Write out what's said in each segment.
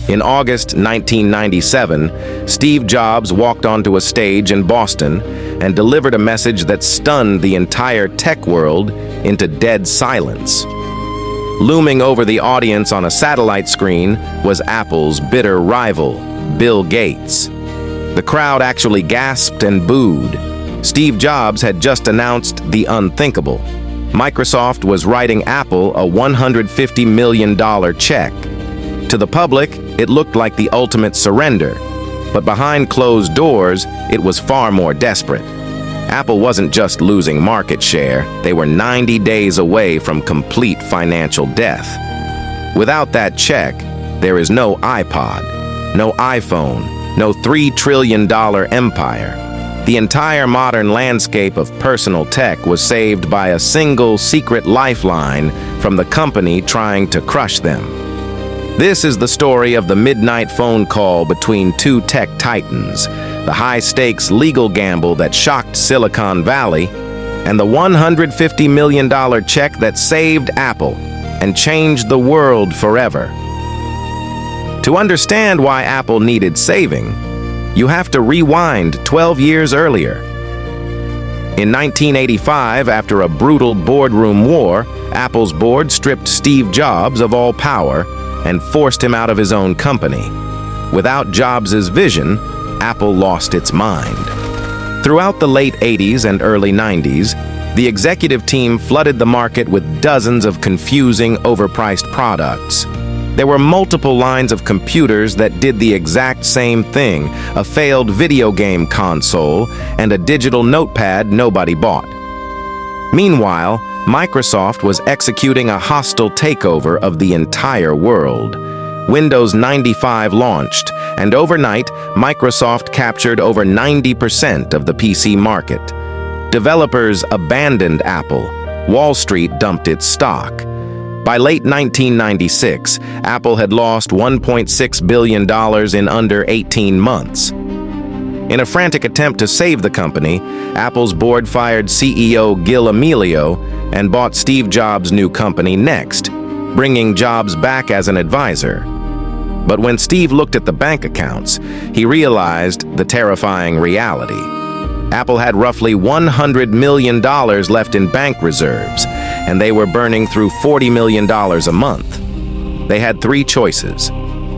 In August 1997, Steve Jobs walked onto a stage in Boston and delivered a message that stunned the entire tech world into dead silence. Looming over the audience on a satellite screen was Apple's bitter rival, Bill Gates. The crowd actually gasped and booed. Steve Jobs had just announced the unthinkable. Microsoft was writing Apple a $150 million check. To the public, it looked like the ultimate surrender, but behind closed doors, it was far more desperate. Apple wasn't just losing market share, they were 90 days away from complete financial death. Without that check, there is no iPod, no iPhone, no $3 trillion empire. The entire modern landscape of personal tech was saved by a single secret lifeline from the company trying to crush them. This is the story of the midnight phone call between two tech titans, the high-stakes legal gamble that shocked Silicon Valley, and the $150 million check that saved Apple and changed the world forever. To understand why Apple needed saving, you have to rewind 12 years earlier. In 1985, after a brutal boardroom war, Apple's board stripped Steve Jobs of all power and forced him out of his own company. Without Jobs' vision, Apple lost its mind. Throughout the late 80s and early 90s, the executive team flooded the market with dozens of confusing, overpriced products. There were multiple lines of computers that did the exact same thing, a failed video game console, and a digital notepad nobody bought. Meanwhile, Microsoft was executing a hostile takeover of the entire world. Windows 95 launched, and overnight, Microsoft captured over 90% of the PC market. Developers abandoned Apple. Wall Street dumped its stock. By late 1996, Apple had lost $1.6 billion in under 18 months. In a frantic attempt to save the company, Apple's board fired CEO Gil Amelio and bought Steve Jobs' new company Next, bringing Jobs back as an advisor. But when Steve looked at the bank accounts, he realized the terrifying reality. Apple had roughly $100 million left in bank reserves, and they were burning through $40 million a month. They had three choices: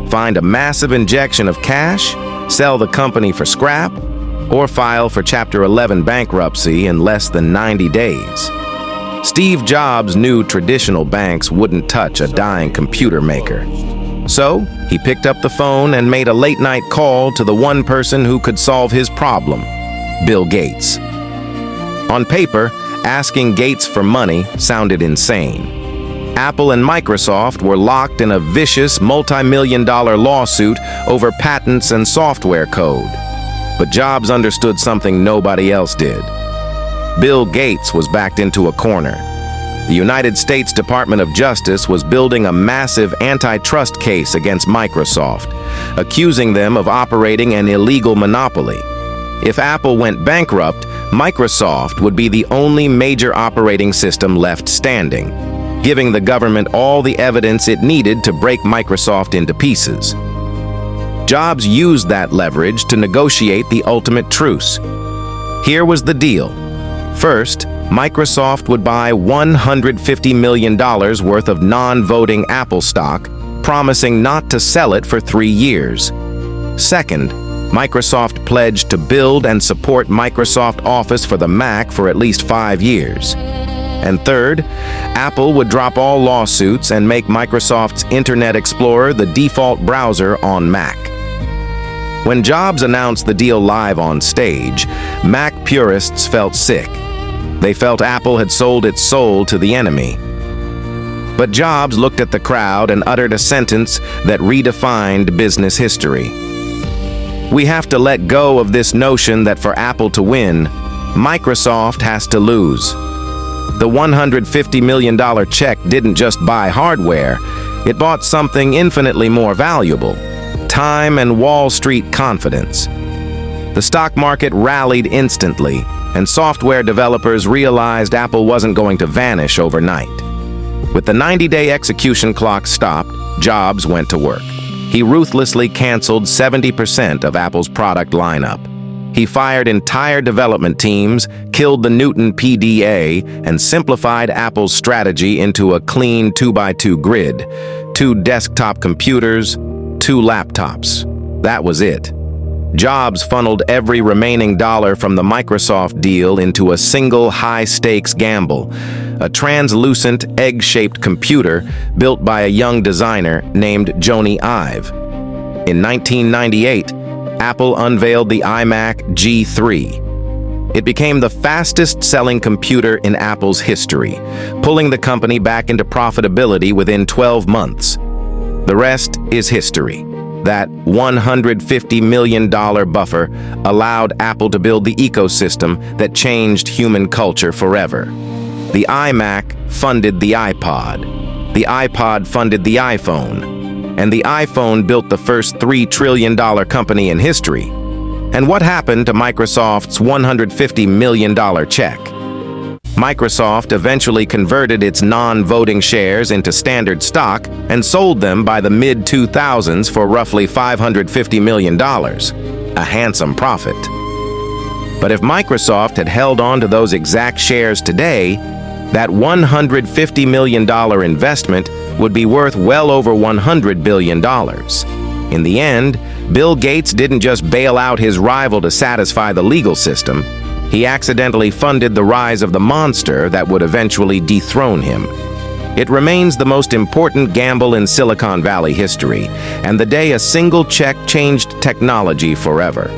find a massive injection of cash, sell the company for scrap, or file for Chapter 11 bankruptcy in less than 90 days. Steve Jobs knew traditional banks wouldn't touch a dying computer maker. So, he picked up the phone and made a late-night call to the one person who could solve his problem: Bill Gates. On paper, asking Gates for money sounded insane. Apple and Microsoft were locked in a vicious multi-million-dollar lawsuit over patents and software code. But Jobs understood something nobody else did. Bill Gates was backed into a corner. The United States Department of Justice was building a massive antitrust case against Microsoft, accusing them of operating an illegal monopoly. If Apple went bankrupt, Microsoft would be the only major operating system left standing, giving the government all the evidence it needed to break Microsoft into pieces. Jobs used that leverage to negotiate the ultimate truce. Here was the deal. First, Microsoft would buy $150 million worth of non-voting Apple stock, promising not to sell it for 3 years. Second, Microsoft pledged to build and support Microsoft Office for the Mac for at least 5 years. And third, Apple would drop all lawsuits and make Microsoft's Internet Explorer the default browser on Mac. When Jobs announced the deal live on stage, Mac purists felt sick. They felt Apple had sold its soul to the enemy. But Jobs looked at the crowd and uttered a sentence that redefined business history. "We have to let go of this notion that for Apple to win, Microsoft has to lose." The $150 million check didn't just buy hardware, it bought something infinitely more valuable: time and Wall Street confidence. The stock market rallied instantly, and software developers realized Apple wasn't going to vanish overnight. With the 90-day execution clock stopped, Jobs went to work. he ruthlessly canceled 70% of Apple's product lineup. He fired entire development teams, killed the Newton PDA, and simplified Apple's strategy into a clean 2x2 grid. 2 desktop computers, 2 laptops. That was it. Jobs funneled every remaining dollar from the Microsoft deal into a single high-stakes gamble, a translucent, egg-shaped computer built by a young designer named Jony Ive. In 1998, Apple unveiled the iMac G3. It became the fastest-selling computer in Apple's history, pulling the company back into profitability within 12 months. The rest is history. That $150 million buffer allowed Apple to build the ecosystem that changed human culture forever. The iMac funded the iPod. The iPod funded the iPhone. And the iPhone built the first $3 trillion company in history. And what happened to Microsoft's $150 million check? Microsoft eventually converted its non-voting shares into standard stock and sold them by the mid-2000s for roughly $550 million, a handsome profit. But if Microsoft had held on to those exact shares today, that $150 million investment would be worth well over $100 billion. In the end, Bill Gates didn't just bail out his rival to satisfy the legal system. He accidentally funded the rise of the monster that would eventually dethrone him. It remains the most important gamble in Silicon Valley history, and the day a single check changed technology forever.